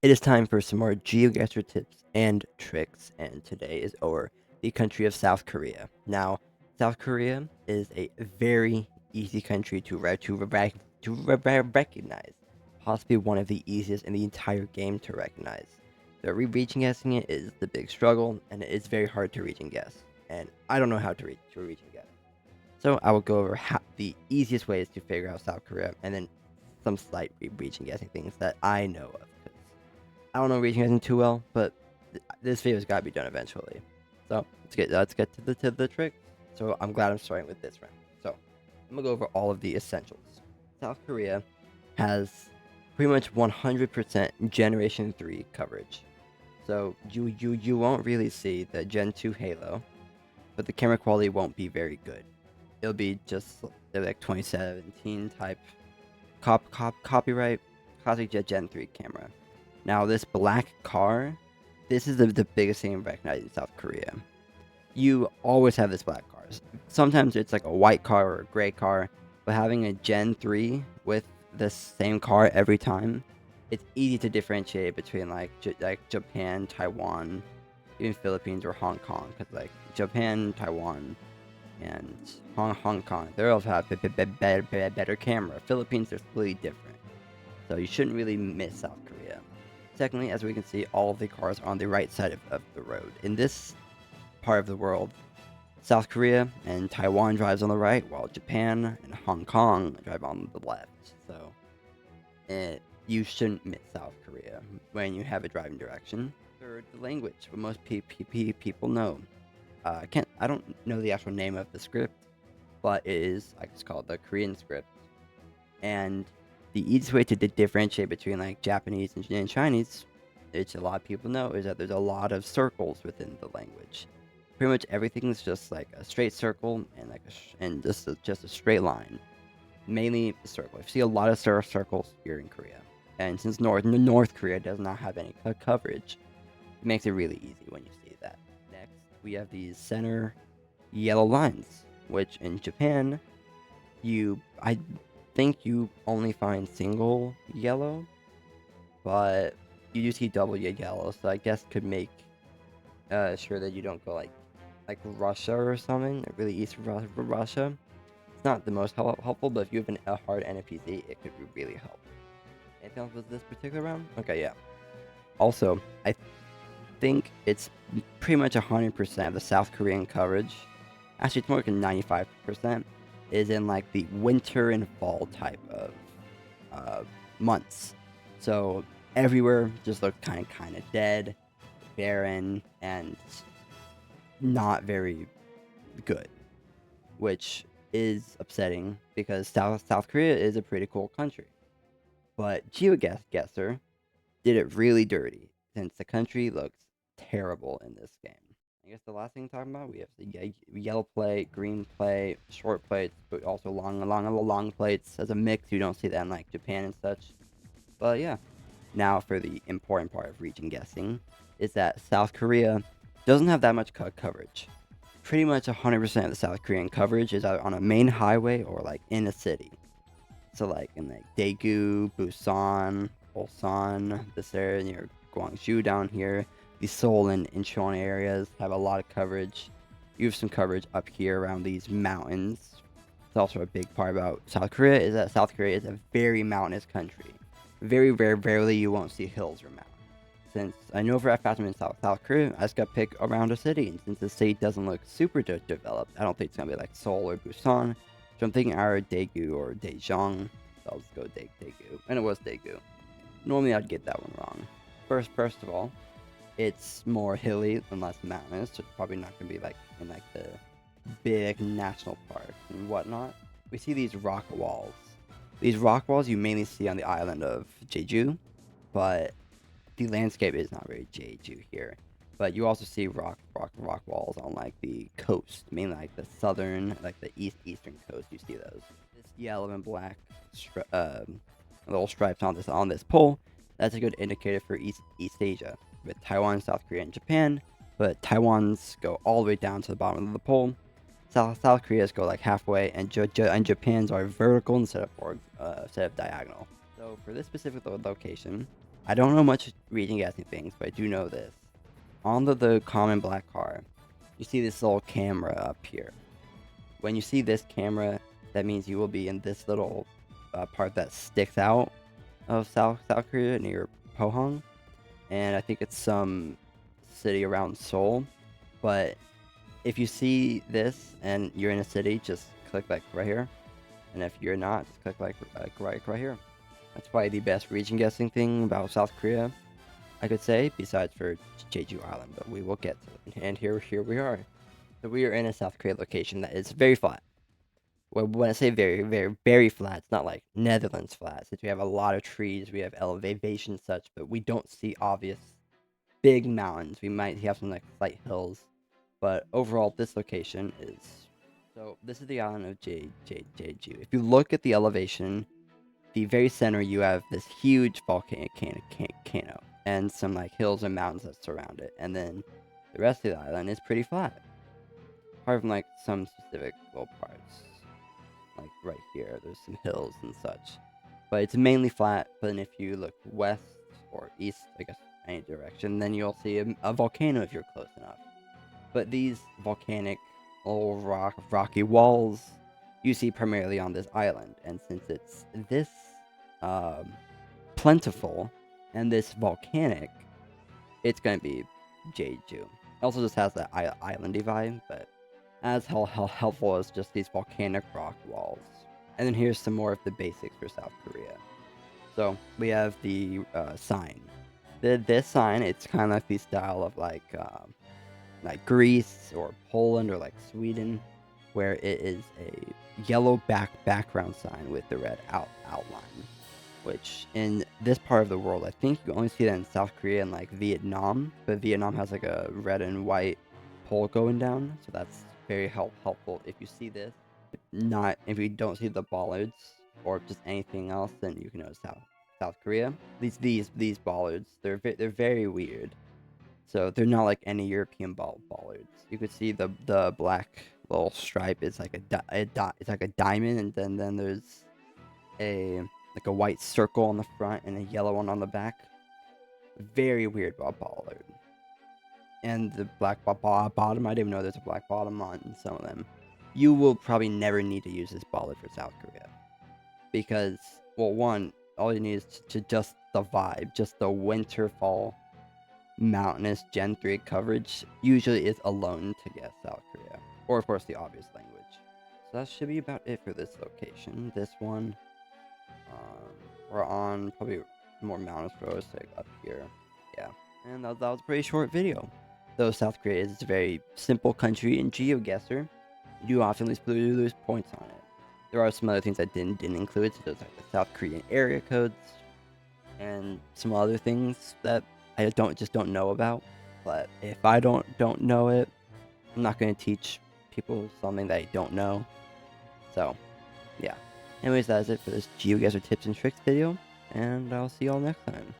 It is time for some more Geoguessr tips and tricks, and today is over the country of South Korea. Now, South Korea is a very easy country to recognize, possibly one of the easiest in the entire game to recognize. The reaching guessing it is the big struggle, and it is very hard to reach and guess. And I don't know how to reach and guess. So I will go over the easiest ways to figure out South Korea, and then some slight reach and guessing things that I know of. 'Cause I don't know reaching guessing too well, but this video's got to be done eventually. So let's get to the trick. So I'm glad I'm starting with this round. So I'm gonna go over all of the essentials. South Korea has pretty much 100% Generation 3 coverage. So you won't really see the Gen 2 Halo, but the camera quality won't be very good. It'll be just like 2017 type copyright classic Gen 3 camera. Now this black car, this is the biggest thing recognized in South Korea. You always have this black car. Sometimes it's like a white car or a gray car, but having a Gen 3 with the same car every time, it's easy to differentiate between like Japan, Taiwan, even Philippines or Hong Kong. Because like Japan, Taiwan, and Hong Kong, they all have better camera. Philippines are completely different, so you shouldn't really miss South Korea. Secondly, as we can see, all of the cars are on the right side of the road. In this part of the world, South Korea and Taiwan drives on the right, while Japan and Hong Kong drive on the left. So you shouldn't miss South Korea when you have a driving direction. Third, the language, what most people know. I don't know the actual name of the script, but it is like it's called the Korean script. And the easiest way to differentiate between like Japanese and Chinese, which a lot of people know, is that there's a lot of circles within the language. Pretty much everything is just like a straight circle and like just a straight line. Mainly a circle. I see a lot of circles here in Korea, and since North Korea does not have any coverage, it makes it really easy when you see that. Next, we have these center yellow lines, which in Japan, I think you only find single yellow, but you do see double yellow, so I guess could make sure that you don't go like Russia or something, like really East Russia. It's not the most helpful, but if you have a hard NPC, it could really help. Anything else with this particular round? Okay, yeah. Also, I think it's pretty much 100% of the South Korean coverage. Actually, it's more like 95%. Is in like the winter and fall type of months. So everywhere just looks kind of dead, barren, and not very good, which is upsetting because South Korea is a pretty cool country. But Geoguessr did it really dirty since the country looks terrible in this game. I guess the last thing to talk about, we have the yellow plate, green plate, short plates, but also long plates. As a mix, you don't see that in like Japan and such. But yeah, now for the important part of region guessing, is that South Korea doesn't have that much coverage. Pretty much 100% of the South Korean coverage is either on a main highway or like in a city. So like in like Daegu, Busan, Ulsan, this area near Gwangju down here. The Seoul and Incheon areas have a lot of coverage. You have some coverage up here around these mountains. It's also a big part about South Korea is that South Korea is a very mountainous country. Rarely you won't see hills or mountains. Since I know for a fact I'm in South Korea, I just got picked around a city, and since the city doesn't look super developed, I don't think it's gonna be like Seoul or Busan. So I'm thinking either Daegu or Daejeon. So I'll just go Daegu, and it was Daegu. Normally I'd get that one wrong. First of all, it's more hilly and less mountainous, so it's probably not gonna be like in like the big national parks and whatnot. We see these rock walls. These rock walls you mainly see on the island of Jeju, but the landscape is not very Jeju here. But you also see rock walls on like the coast, mainly like the southern, like the eastern coast. You see those. This yellow and black little stripes on this pole. That's a good indicator for East Asia, with Taiwan, South Korea, and Japan. But Taiwan's go all the way down to the bottom of the pole. South Korea's go like halfway, and Japan's are vertical instead of diagonal. So for this specific location, I don't know much region guessing things, but I do know this. On the common black car, you see this little camera up here. When you see this camera, that means you will be in this little part that sticks out of South Korea near Pohang, and I think it's some city around Seoul. But if you see this and you're in a city, just click like right here, and if you're not, just click like right here. That's probably the best region guessing thing about South Korea, I could say, besides for Jeju Island, but we will get to it. And here we are. So we are in a South Korea location that is very flat. Well, when I say very flat, it's not like Netherlands flat, since we have a lot of trees, we have elevation such, but we don't see obvious big mountains. We might have some like slight hills, but overall, this location is. So this is the island of Jeju. If you look at the elevation, the very center, you have this huge volcano and some like hills and mountains that surround it, and then the rest of the island is pretty flat, apart from like some specific little parts. Like right here, there's some hills and such, but it's mainly flat. But then if you look west or east, I guess any direction, then you'll see a volcano if you're close enough. But these volcanic old rocky walls you see primarily on this island, and since it's this um, plentiful and this volcanic, it's gonna be Jeju. It also just has that islandy vibe, but as helpful as just these volcanic rock walls. And then here's some more of the basics for South Korea. So we have the sign. This sign, it's kind of like the style of like Greece or Poland or like Sweden, where it is a yellow background sign with the red outline. Which in this part of the world, I think you only see that in South Korea and like Vietnam, but Vietnam has like a red and white pole going down, so that's very helpful. If you see this, if you don't see the bollards or just anything else, then you can know South Korea. These bollards, they're very weird. So they're not like any European bollards. You could see the black little stripe is like it's like a diamond, and then there's a like a white circle on the front and a yellow one on the back. Very weird bollard. And the black bottom, I didn't even know there's a black bottom on some of them. You will probably never need to use this bollard for South Korea. Because, well, one, all you need is to just the vibe, just the winter fall mountainous Gen 3 coverage usually is alone to guess South Korea. Or, of course, the obvious language. So that should be about it for this location. This one, we're on probably more mountainous roads, like up here. Yeah. And that was a pretty short video. Though South Korea is a very simple country in Geoguessr, you do often lose points on it. There are some other things I didn't include, such as like the South Korean area codes and some other things that I don't know about. But if I don't know it, I'm not going to teach people something that I don't know. So, yeah. Anyways, that is it for this Geoguessr tips and tricks video, and I'll see y'all next time.